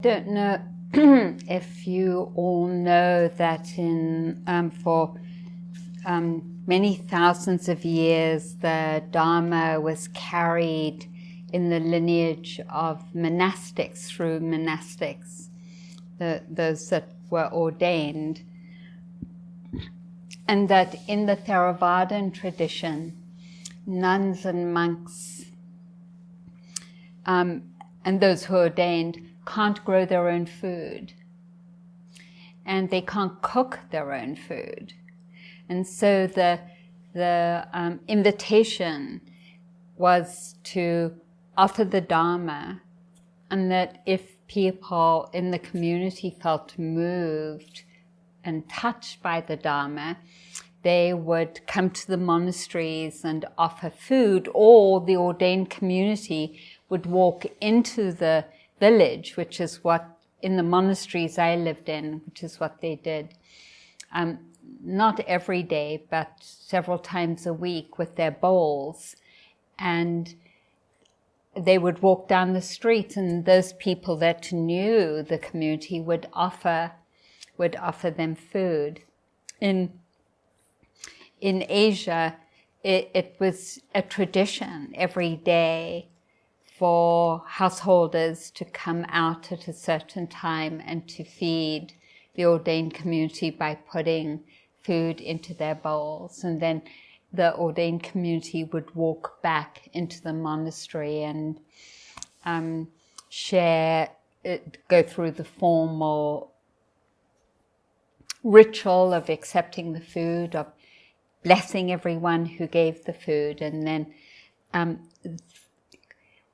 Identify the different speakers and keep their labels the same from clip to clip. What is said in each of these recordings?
Speaker 1: Don't know if you all know that for many thousands of years the Dharma was carried in the lineage of monastics, through monastics, those that were ordained, and that in the Theravadan tradition, nuns and monks and those who are ordained can't grow their own food, and they can't cook their own food. And so the invitation was to offer the Dharma, and that if people in the community felt moved and touched by the Dharma, they would come to the monasteries and offer food, or the ordained community would walk into the village, which is what, in the monasteries I lived in, which is what they did. Not every day, but several times a week, with their bowls. And they would walk down the street, and those people that knew the community would offer them food. In Asia, it was a tradition every day for householders to come out at a certain time and to feed the ordained community by putting food into their bowls. And then the ordained community would walk back into the monastery and go through the formal ritual of accepting the food, of blessing everyone who gave the food, and then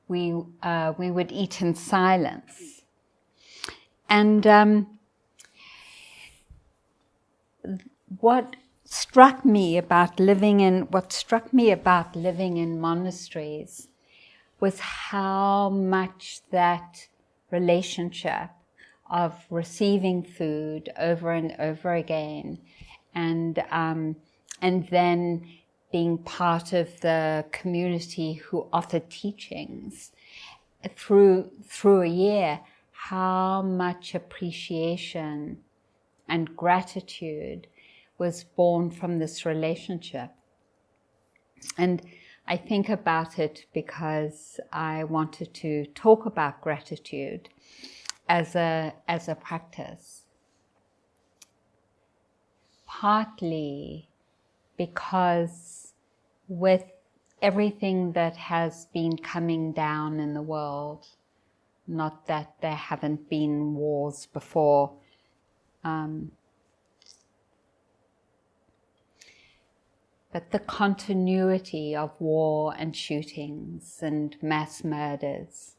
Speaker 1: we would eat in silence. And what struck me about living in monasteries was how much that relationship of receiving food over and over again, and then being part of the community who offered teachings through a year, how much appreciation and gratitude was born from this relationship. And I think about it because I wanted to talk about gratitude as a practice. Partly because with everything that has been coming down in the world, not that there haven't been wars before, but the continuity of war and shootings and mass murders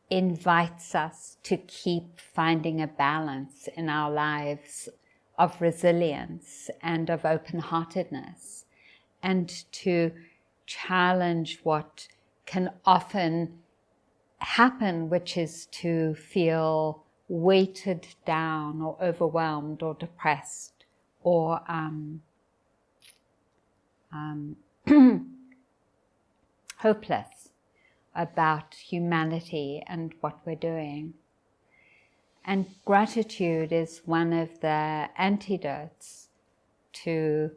Speaker 1: invites us to keep finding a balance in our lives of resilience and of open-heartedness, and to challenge what can often happen, which is to feel weighted down or overwhelmed or depressed or hopeless about humanity and what we're doing. And gratitude is one of the antidotes to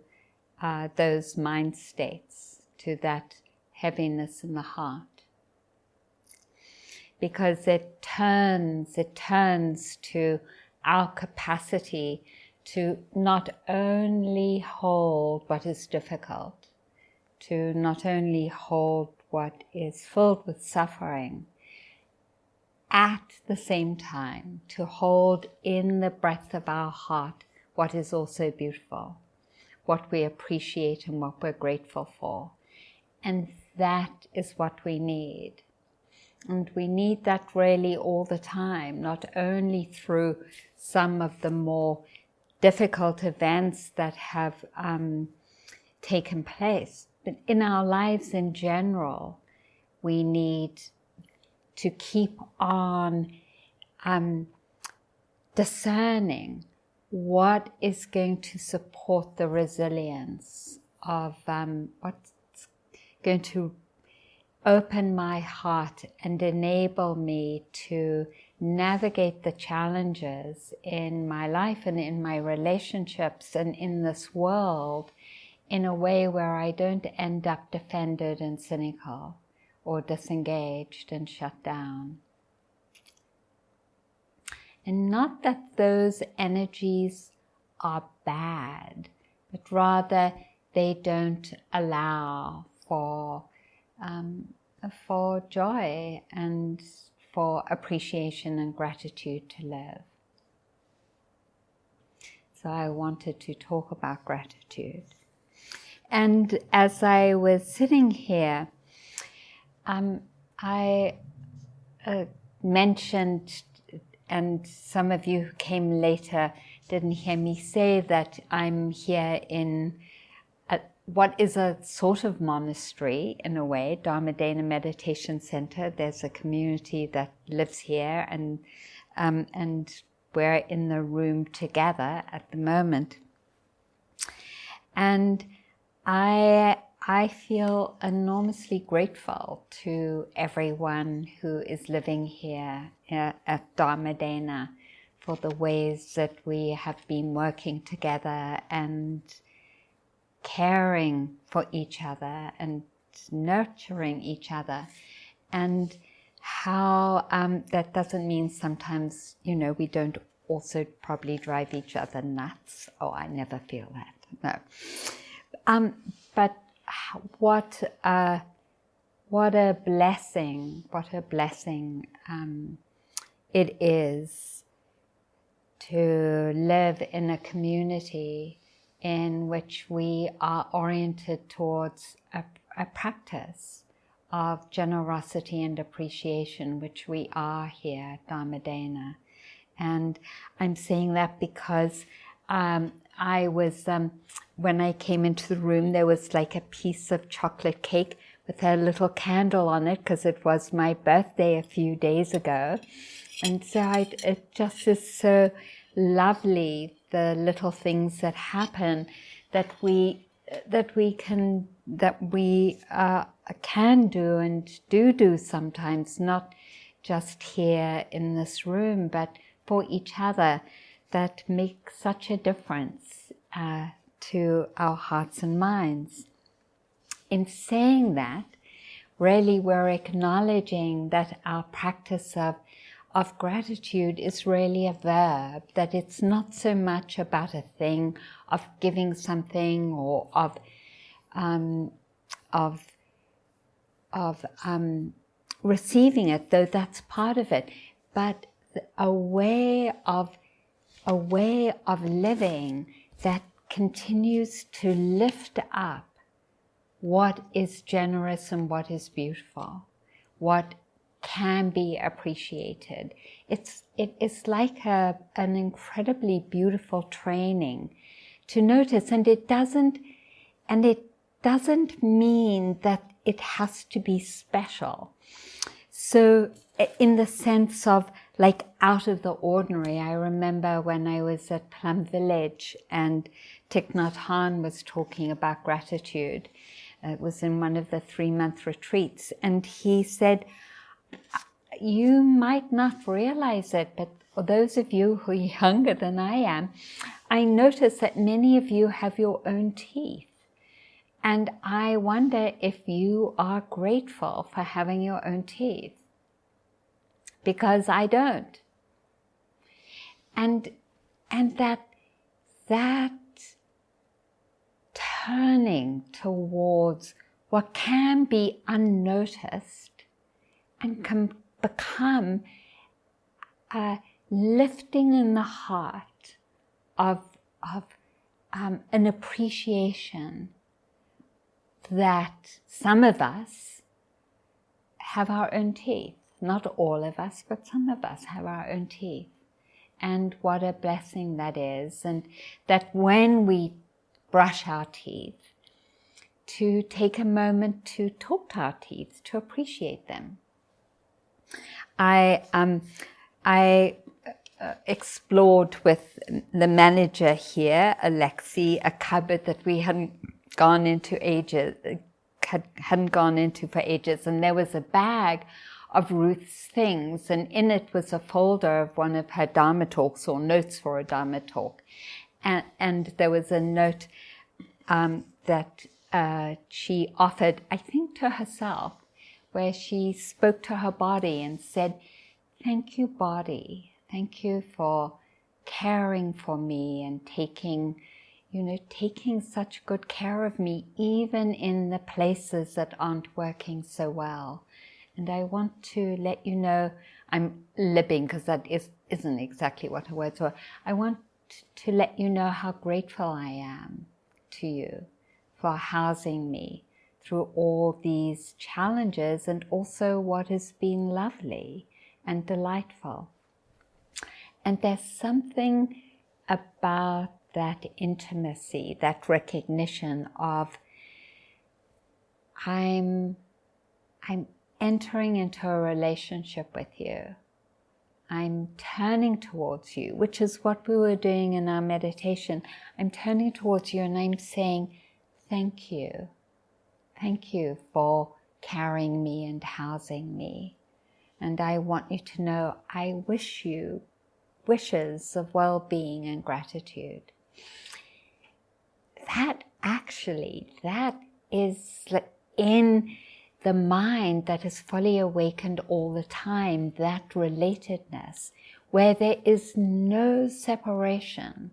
Speaker 1: those mind states, to that heaviness in the heart. Because it turns to our capacity to not only hold what is difficult, to not only hold what is filled with suffering, at the same time to hold in the breadth of our heart what is also beautiful, what we appreciate and what we're grateful for. And that is what we need. And we need that really all the time, not only through some of the more difficult events that have taken place, but in our lives in general. We need to keep on discerning what is going to support the resilience of what's going to open my heart and enable me to navigate the challenges in my life and in my relationships and in this world in a way where I don't end up defended and cynical or disengaged and shut down. And not that those energies are bad, but rather they don't allow for joy and for appreciation and gratitude to live. So I wanted to talk about gratitude. And as I was sitting here, I mentioned, and some of you who came later didn't hear me say, that I'm here in what is a sort of monastery in a way, Dharma Meditation Center. There's a community that lives here, and we're in the room together at the moment. And I feel enormously grateful to everyone who is living here at Dharma for the ways that we have been working together and caring for each other and nurturing each other, and how that doesn't mean sometimes, we don't also probably drive each other nuts. Oh, I never feel that, no. But what a blessing it is to live in a community in which we are oriented towards a practice of generosity and appreciation, which we are here at Dharma. And I'm saying that because I was, when I came into the room, there was like a piece of chocolate cake with a little candle on it, because it was my birthday a few days ago. And so it just is so lovely, the little things that happen that we can do and do sometimes, not just here in this room, but for each other, that make such a difference to our hearts and minds. In saying that, really we're acknowledging that our practice of gratitude is really a verb, that it's not so much about a thing, of giving something or of receiving it, though that's part of it, but a way of living that continues to lift up what is generous and what is beautiful, what can be appreciated. It is like an incredibly beautiful training to notice, and it doesn't mean that it has to be special. So in the sense of like out of the ordinary, I remember when I was at Plum Village and Thich Nhat Hanh was talking about gratitude. It was in one of the 3-month retreats, and he said, you might not realize it, but for those of you who are younger than I am, I notice that many of you have your own teeth. And I wonder if you are grateful for having your own teeth, because I don't. And that turning towards what can be unnoticed and can become a lifting in the heart of an appreciation that some of us have our own teeth. Not all of us, but some of us have our own teeth. And what a blessing that is. And that when we brush our teeth, to take a moment to talk to our teeth, to appreciate them. I explored with the manager here, Alexi, a cupboard that we hadn't gone into hadn't gone into for ages, and there was a bag of Ruth's things, and in it was a folder of one of her Dharma talks or notes for a Dharma talk. And there was a note that she offered, I think to herself, where she spoke to her body and said, "Thank you, body. Thank you for caring for me and taking such good care of me, even in the places that aren't working so well. And I want to let you know," I'm lipping because that isn't exactly what her words were. "I want to let you know how grateful I am to you for housing me through all these challenges, and also what has been lovely and delightful." And there's something about that intimacy, that recognition of I'm entering into a relationship with you. I'm turning towards you, which is what we were doing in our meditation. I'm turning towards you and I'm saying, thank you. Thank you for carrying me and housing me. And I want you to know I wish you wishes of well-being and gratitude. That is in the mind that is fully awakened all the time, that relatedness, where there is no separation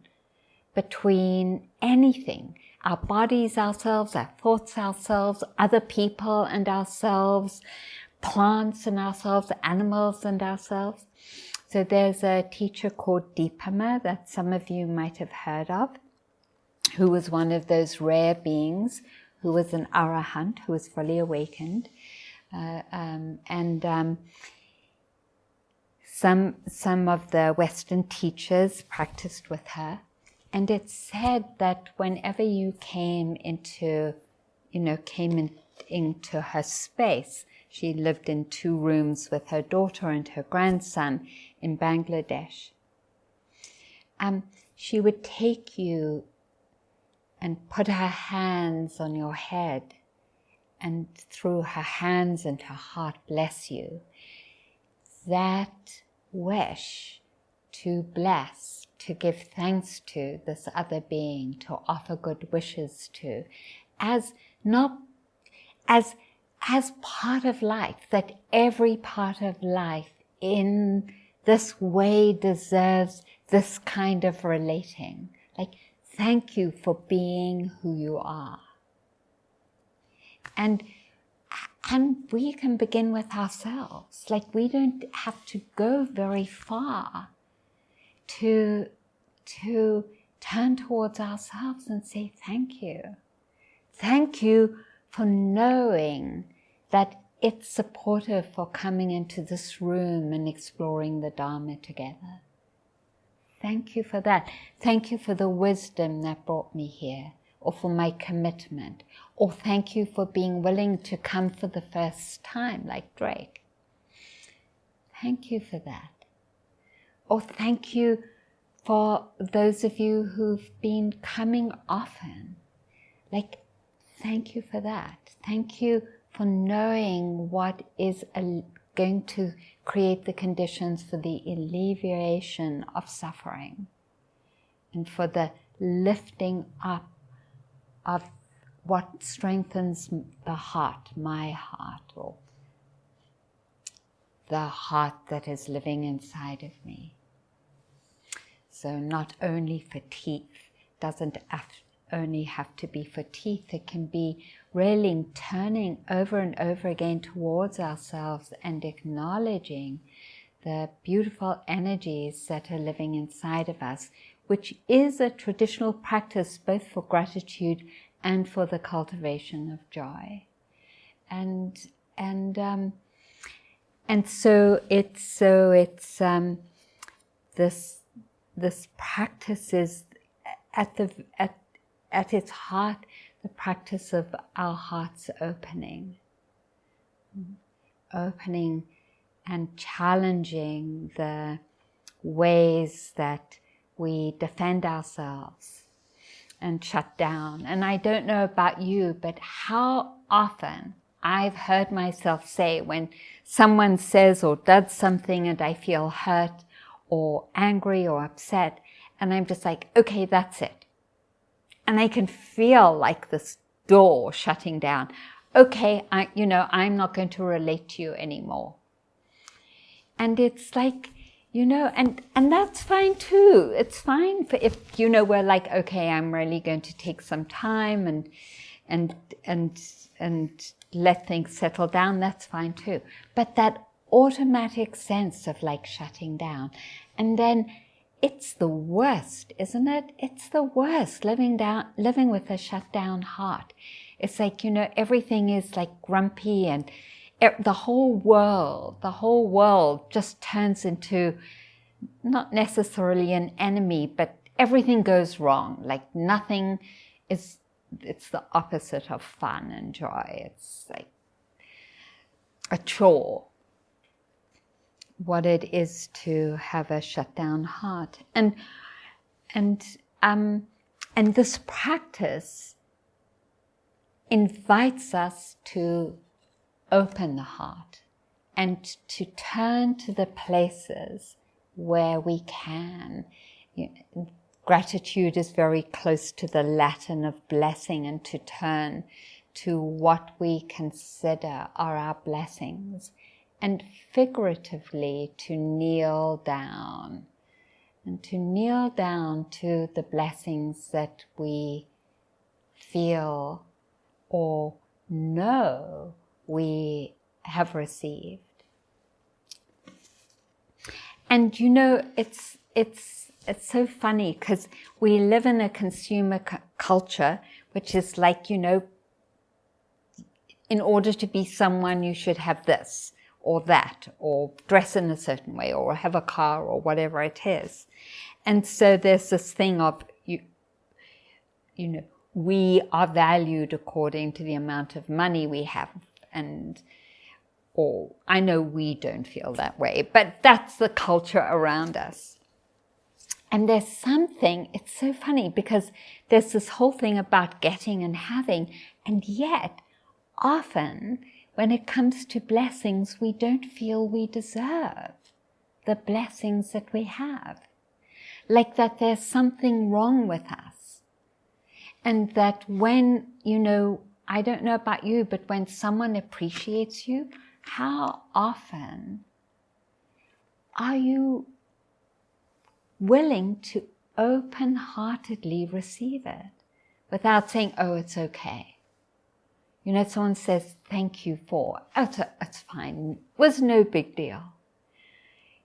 Speaker 1: between anything, our bodies, ourselves, our thoughts, ourselves, other people and ourselves, plants and ourselves, animals and ourselves. So there's a teacher called Dharma that some of you might have heard of, who was one of those rare beings, who was an arahant, who was fully awakened. Some of the Western teachers practiced with her. And it's said that whenever you came into her space, she lived in 2 rooms with her daughter and her grandson in Bangladesh. She would take you and put her hands on your head, and through her hands and her heart bless you. That wish to bless, to give thanks to this other being, to offer good wishes to, as part of life, that every part of life in this way deserves this kind of relating. Like, thank you for being who you are. And we can begin with ourselves. Like, we don't have to go very far to turn towards ourselves and say thank you. Thank you for knowing that it's supportive for coming into this room and exploring the Dharma together. Thank you for that. Thank you for the wisdom that brought me here, or for my commitment, or thank you for being willing to come for the first time, like Drake. Thank you for that. Or thank you for those of you who've been coming often. Like, thank you for that. Thank you for knowing what is going to create the conditions for the alleviation of suffering, and for the lifting up of what strengthens the heart, my heart, or the heart that is living inside of me. So not only for teeth, doesn't only have to be for teeth, it can be really turning over and over again towards ourselves and acknowledging the beautiful energies that are living inside of us, which is a traditional practice both for gratitude and for the cultivation of joy. And so it's this practice is at its heart the practice of our hearts opening and challenging the ways that we defend ourselves and shut down. And I don't know about you, but how often I've heard myself say when someone says or does something and I feel hurt or angry or upset, and I'm just like, okay, that's it. And I can feel like this door shutting down. Okay, I'm not going to relate to you anymore. And it's like, and that's fine too. It's fine for if, we're like, okay, I'm really going to take some time and let things settle down. That's fine too. But that automatic sense of like shutting down, and then it's the worst, isn't it? It's the worst, living with a shut down heart. It's like, everything is like grumpy, and the whole world just turns into not necessarily an enemy, but everything goes wrong. Like nothing is, it's the opposite of fun and joy. It's like a chore, what it is to have a shut down heart. And this practice invites us to open the heart and to turn to the places where we can. Gratitude is very close to the Latin of blessing, and to turn to what we consider are our blessings, and figuratively to kneel down, and to kneel down to the blessings that we feel or know we have received. And it's so funny because we live in a consumer culture, which is like, in order to be someone, you should have this or that, or dress in a certain way, or have a car, or whatever it is. And so there's this thing of, we are valued according to the amount of money we have. Or I know we don't feel that way, but that's the culture around us. And there's something, it's so funny because there's this whole thing about getting and having, and yet often when it comes to blessings, we don't feel we deserve the blessings that we have. Like that there's something wrong with us. And that when, I don't know about you, but when someone appreciates you, how often are you willing to open-heartedly receive it without saying, oh, it's okay? Someone says, thank you for, oh, it's fine, it was no big deal.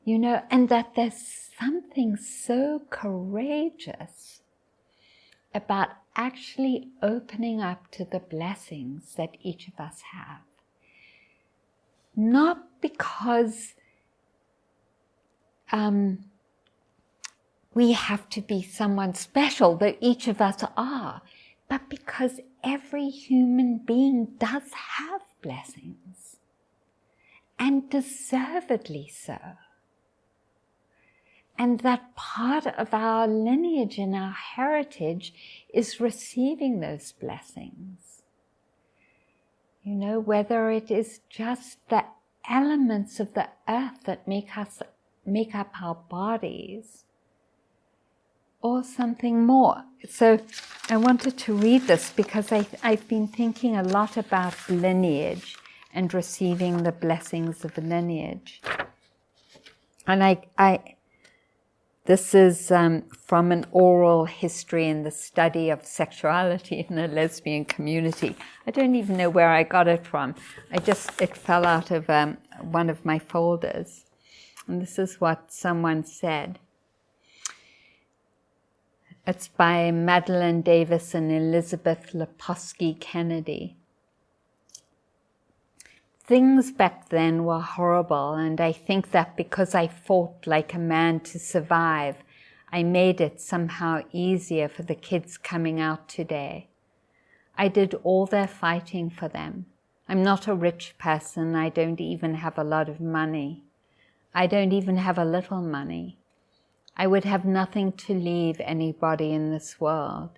Speaker 1: And that there's something so courageous about actually opening up to the blessings that each of us have. Not because we have to be someone special, though each of us are, but because every human being does have blessings, and deservedly so. And that part of our lineage and our heritage is receiving those blessings. Whether it is just the elements of the earth that make up our bodies, or something more. So I wanted to read this because I've been thinking a lot about lineage and receiving the blessings of lineage. And this is from an oral history in the study of sexuality in the lesbian community. I don't even know where I got it from. It fell out of one of my folders. And this is what someone said. It's by Madeline Davis and Elizabeth Leposky Kennedy. Things back then were horrible, and I think that because I fought like a man to survive, I made it somehow easier for the kids coming out today. I did all their fighting for them. I'm not a rich person. I don't even have a lot of money. I don't even have a little money. I would have nothing to leave anybody in this world.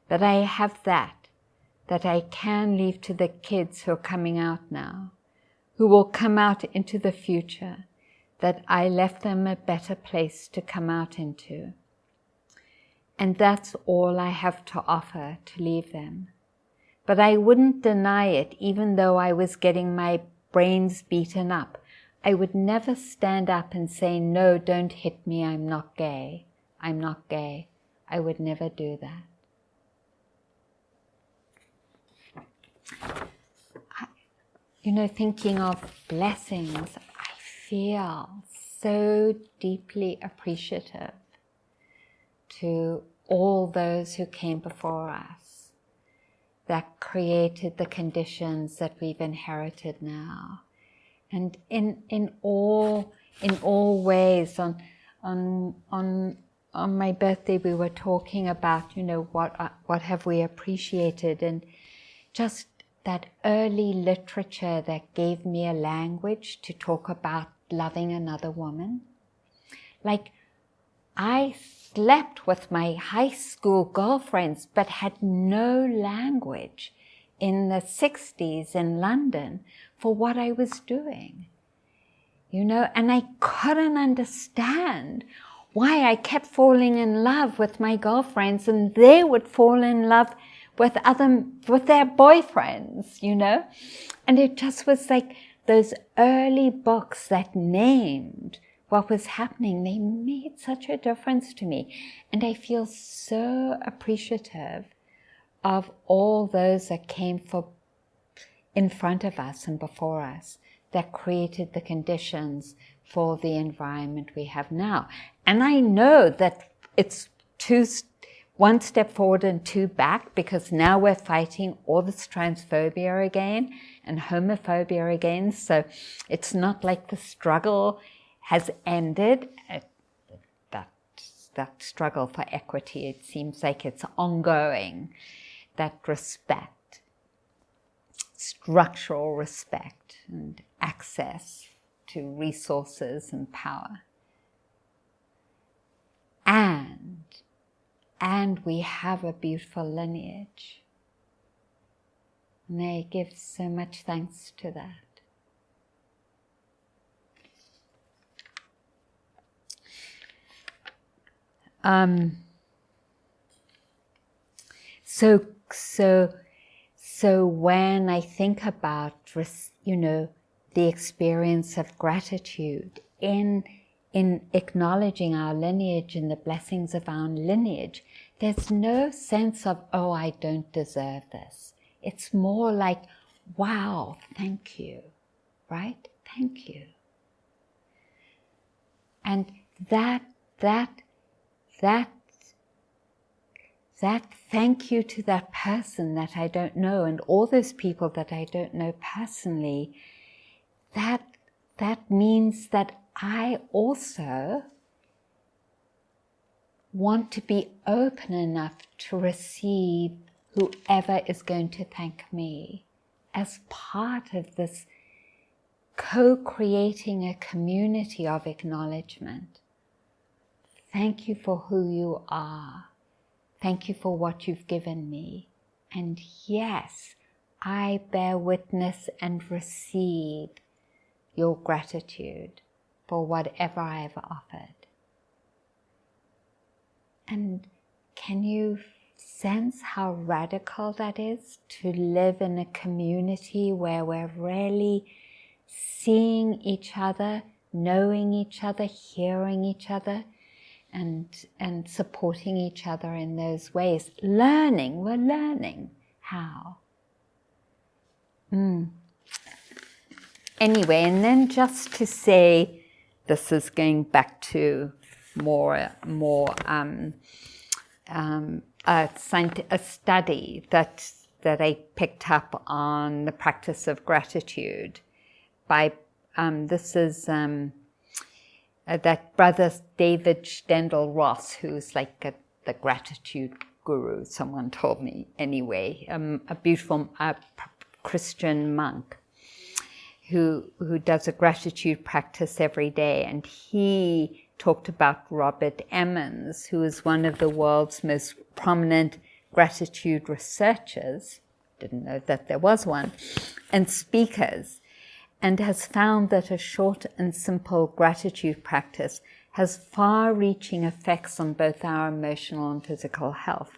Speaker 1: But I have that, that I can leave to the kids who are coming out now, who will come out into the future, that I left them a better place to come out into. And that's all I have to offer, to leave them. But I wouldn't deny it, even though I was getting my brains beaten up. I would never stand up and say, no, don't hit me, I'm not gay. I'm not gay. I would never do that. Thinking of blessings, I feel so deeply appreciative to all those who came before us, that created the conditions that we've inherited now. And in all ways, on my birthday we were talking about, what have we appreciated, and just that early literature that gave me a language to talk about loving another woman. Like, I slept with my high school girlfriends but had no language in the 60s in London for what I was doing. And I couldn't understand why I kept falling in love with my girlfriends and they would fall in love with their boyfriends, And it just was like those early books that named what was happening, they made such a difference to me. And I feel so appreciative of all those that came in front of us and before us, that created the conditions for the environment we have now. And I know that it's one step forward and two back, because now we're fighting all this transphobia again and homophobia again. So it's not like the struggle has ended. That struggle for equity, it seems like it's ongoing. That respect, structural respect and access to resources and power. And we have a beautiful lineage. And I give so much thanks to that. So when I think about, the experience of gratitude in acknowledging our lineage and the blessings of our lineage, there's no sense of, oh, I don't deserve this. It's more like, wow, thank you, right? Thank you. And that thank you to that person that I don't know, and all those people that I don't know personally, that means that I also want to be open enough to receive whoever is going to thank me as part of this co-creating a community of acknowledgement. Thank you for who you are. Thank you for what you've given me. And yes, I bear witness and receive your gratitude for whatever I have offered. And can you sense how radical that is, to live in a community where we're really seeing each other, knowing each other, hearing each other, and supporting each other in those ways. We're learning how. Anyway, and then just to say, this is going back to a study that I picked up on the practice of gratitude by that brother David Stendal-Ross, who's like the gratitude guru, someone told me anyway, a beautiful Christian monk who does a gratitude practice every day. And he talked about Robert Emmons, who is one of the world's most prominent gratitude researchers. didn't know that there was one, and speakers, and has found that a short and simple gratitude practice has far-reaching effects on both our emotional and physical health.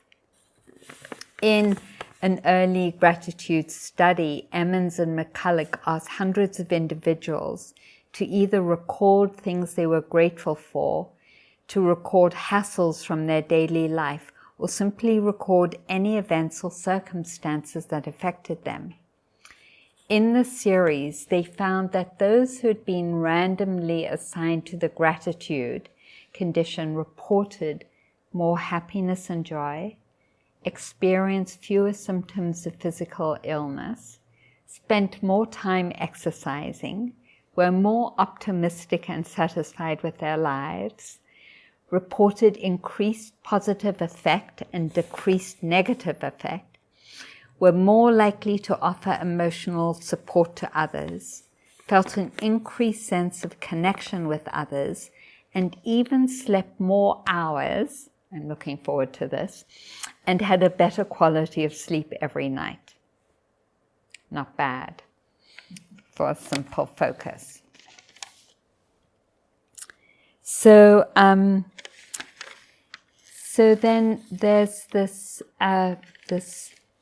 Speaker 1: In an early gratitude study, Emmons and McCulloch asked hundreds of individuals to either record things they were grateful for, to record hassles from their daily life, or simply record any events or circumstances that affected them. In the series, they found that those who had been randomly assigned to the gratitude condition reported more happiness and joy, experienced fewer symptoms of physical illness, spent more time exercising, were more optimistic and satisfied with their lives, reported increased positive effect and decreased negative effect, were more likely to offer emotional support to others, felt an increased sense of connection with others, and even slept more hours, I'm looking forward to this, and had a better quality of sleep every night. Not bad for a simple focus. So then there's this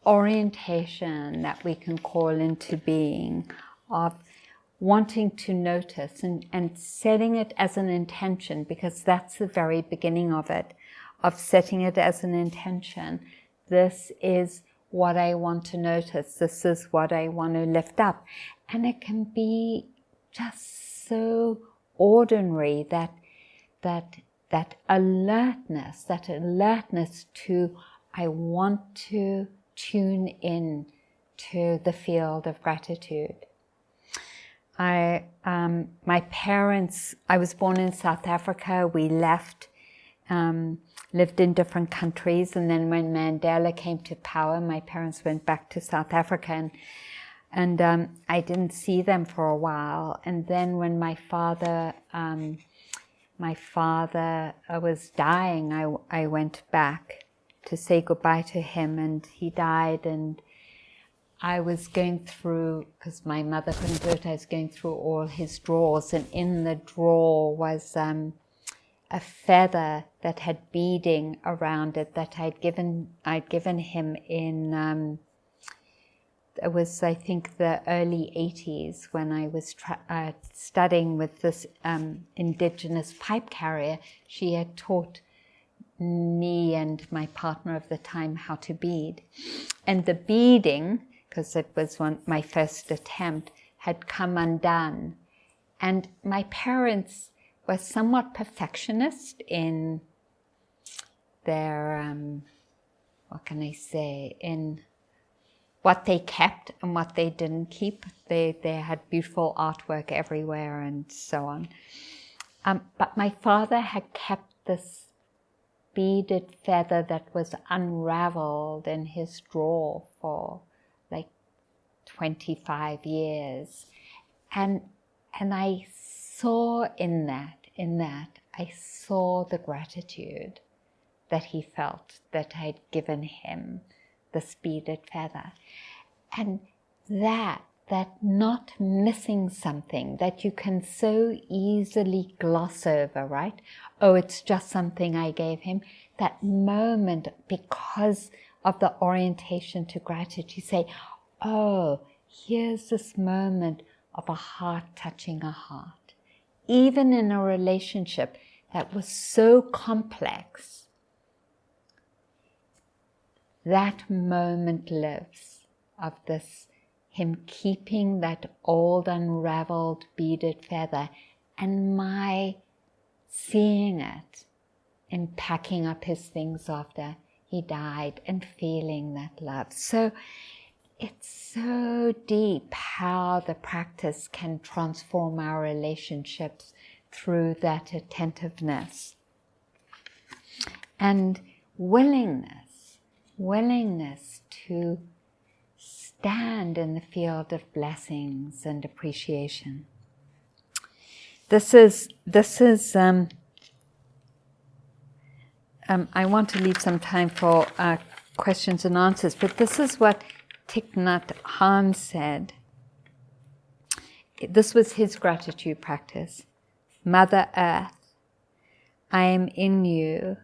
Speaker 1: orientation that we can call into being of wanting to notice and setting it as an intention, because that's the very beginning of it, of setting it as an intention. This is what I want to notice. This is what I want to lift up. And it can be just so ordinary, that alertness to, I want to tune in to the field of gratitude. My parents, I was born in South Africa. We left, lived in different countries, and then when Mandela came to power, my parents went back to South Africa, and I didn't see them for a while. And then when my father was dying, I went back to say goodbye to him, and he died, and I was going through, because my mother couldn't do it, I was going through all his drawers, and in the drawer was a feather that had beading around it that I'd given him in, it was, I think, the early 80s when I was studying with this indigenous pipe carrier. She had taught me and my partner of the time how to bead. And the beading, because it was my first attempt, had come undone. And my parents were somewhat perfectionist in their, what can I say, in what they kept and what they didn't keep. They had beautiful artwork everywhere and so on. But my father had kept this beaded feather that was unraveled in his drawer for like 25 years. And I saw in that, I saw the gratitude that he felt that I'd given him this beaded feather. And that not missing something that you can so easily gloss over, right? Oh, it's just something I gave him. That moment, because of the orientation to gratitude, you say, oh, here's this moment of a heart touching a heart. Even in a relationship that was so complex, that moment lives, of this, him keeping that old unraveled beaded feather, and my seeing it and packing up his things after he died and feeling that love. So it's so deep how the practice can transform our relationships through that attentiveness. And willingness to stand in the field of blessings and appreciation. This is I want to leave some time for questions and answers, but this is what Thich Nhat Hanh said, this was his gratitude practice: Mother Earth, I am in you.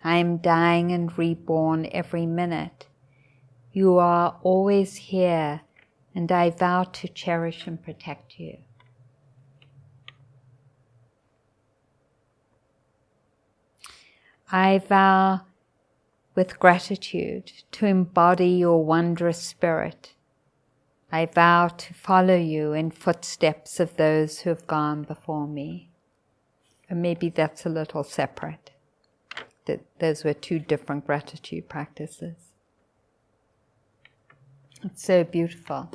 Speaker 1: I am dying and reborn every minute. You are always here, and I vow to cherish and protect you. I vow with gratitude to embody your wondrous spirit. I vow to follow you in footsteps of those who have gone before me. And maybe that's a little separate. Those were two different gratitude practices. It's so beautiful.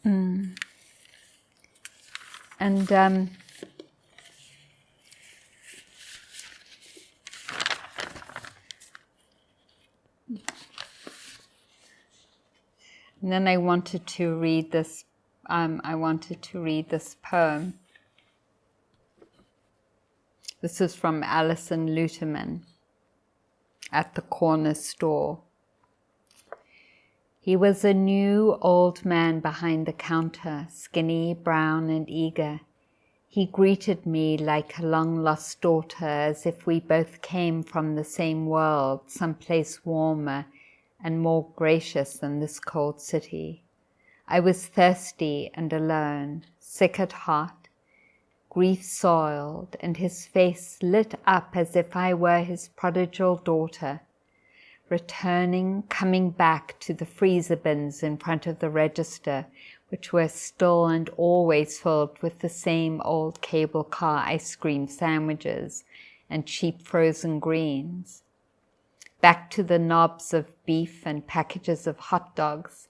Speaker 1: And then I wanted to read this. This poem. This is from Alison Luterman. At the corner store. He was a new old man behind the counter, skinny, brown, and eager. He greeted me like a long-lost daughter, as if we both came from the same world, someplace warmer and more gracious than this cold city. I was thirsty and alone, sick at heart, grief-soiled, and his face lit up as if I were his prodigal daughter, returning, coming back to the freezer bins in front of the register, which were still and always filled with the same old cable car ice cream sandwiches and cheap frozen greens. Back to the knobs of beef and packages of hot dogs,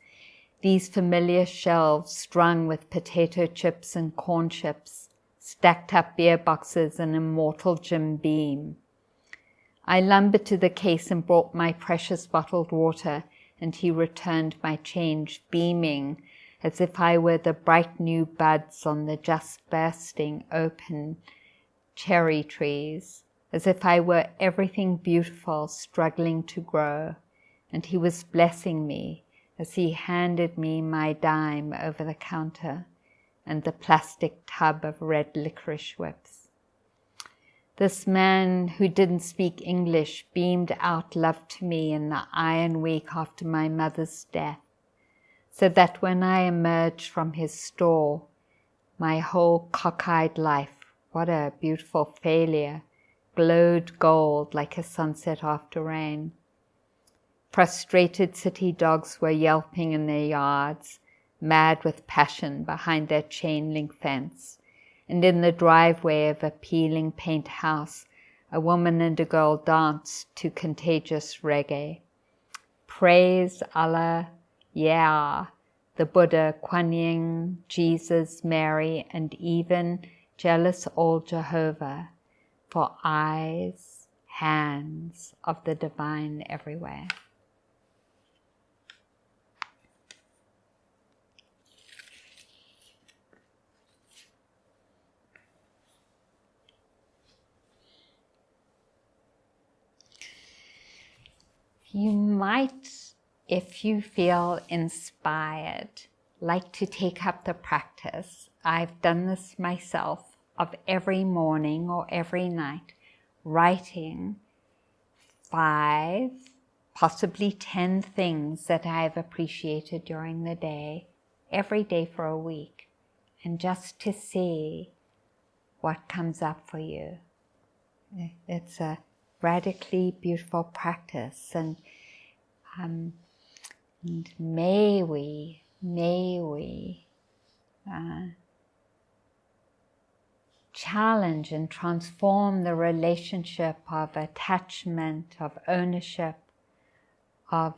Speaker 1: these familiar shelves strung with potato chips and corn chips, stacked up beer boxes and immortal Jim Beam. I lumbered to the case and brought my precious bottled water, and he returned my change, beaming, as if I were the bright new buds on the just bursting open cherry trees, as if I were everything beautiful struggling to grow, and he was blessing me as he handed me my dime over the counter and the plastic tub of red licorice whips. This man who didn't speak English beamed out love to me in the iron week after my mother's death, so that when I emerged from his store, my whole cockeyed life, what a beautiful failure, glowed gold like a sunset after rain. Frustrated city dogs were yelping in their yards, mad with passion behind their chain-link fence, and in the driveway of a peeling paint house, a woman and a girl danced to contagious reggae. Praise Allah, yeah, the Buddha, Kuan Yin, Jesus, Mary, and even jealous old Jehovah, for eyes, hands of the divine everywhere. You might, if you feel inspired, like to take up the practice. I've done this myself, of every morning or every night, writing 5, possibly 10 things that I've appreciated during the day, every day for a week, and just to see what comes up for you. It's a radically beautiful practice, and may we challenge and transform the relationship of attachment, of ownership, of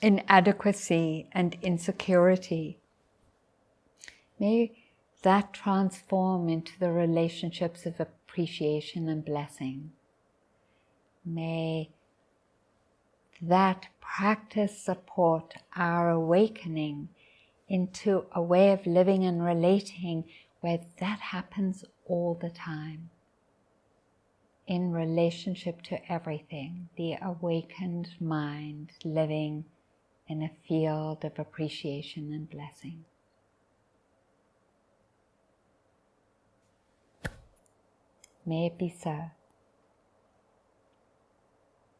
Speaker 1: inadequacy and insecurity. May that transform into the relationships of appreciation and blessing. May that practice support our awakening into a way of living and relating where that happens all the time. in relationship to everything, the awakened mind living in a field of appreciation and blessing. May it be so.